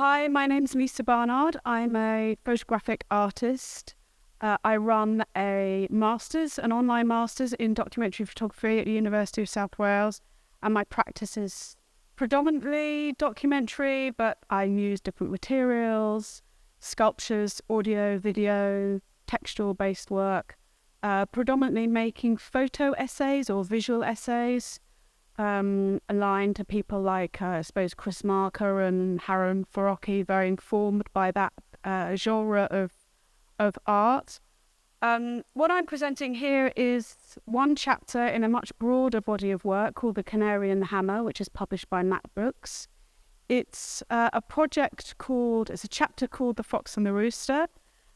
Hi, my name's Lisa Barnard. I'm a photographic artist. I run an online master's in documentary photography at the University of South Wales, and my practice is predominantly documentary, but I use different materials, sculptures, audio, video, textual-based work, predominantly making photo essays or visual essays, aligned to people like, I suppose, Chris Marker and Harun Farocki, very informed by that genre of art. What I'm presenting here is one chapter in a much broader body of work called The Canary and the Hammer, which is published by Mac Books. It's a chapter called The Fox and the Rooster,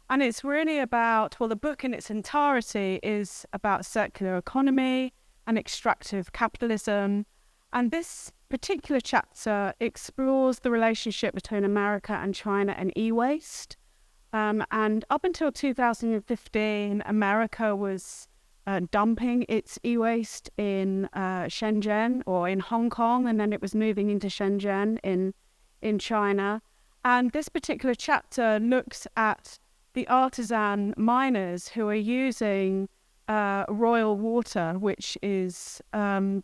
and it's really about, the book in its entirety is about circular economy and extractive capitalism. And this particular chapter explores the relationship between America and China and e-waste. And up until 2015, America was dumping its e-waste in Shenzhen or in Hong Kong, and then it was moving into Shenzhen in China. And this particular chapter looks at the artisan miners who are using royal water, which is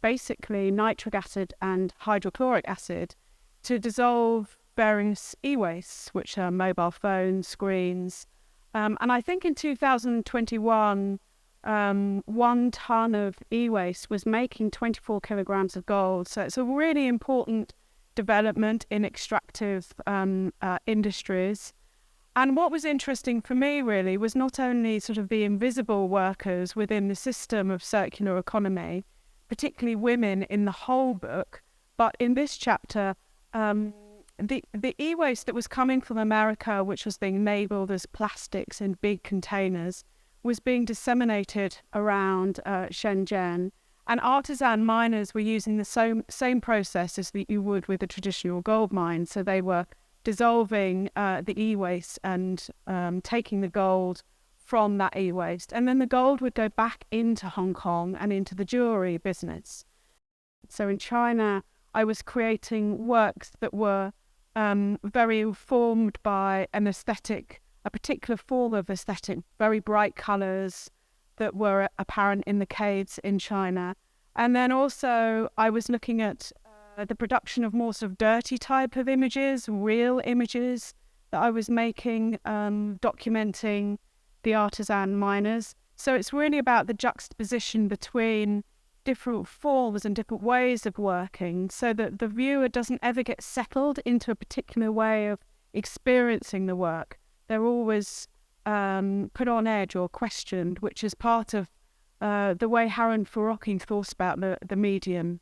basically nitric acid and hydrochloric acid, to dissolve various e-wastes, which are mobile phones, screens. And I think in 2021, 1 ton of e-waste was making 24 kilograms of gold. So it's a really important development in extractive industries. And what was interesting for me really was not only sort of the invisible workers within the system of circular economy, particularly women in the whole book, but in this chapter, the e-waste that was coming from America, which was being labelled as plastics in big containers, was being disseminated around Shenzhen. And artisan miners were using the same process as that you would with a traditional gold mine. So they were dissolving the e-waste and taking the gold from that e-waste. And then the gold would go back into Hong Kong and into the jewellery business. So in China, I was creating works that were very informed by an aesthetic, a particular form of aesthetic, very bright colours that were apparent in the caves in China. And then also I was looking at the production of more sort of dirty type of images, real images that I was making, documenting the artisan miners. So it's really about the juxtaposition between different forms and different ways of working, so that the viewer doesn't ever get settled into a particular way of experiencing the work. They're always put on edge or questioned, which is part of the way Harun Farocki thought about the medium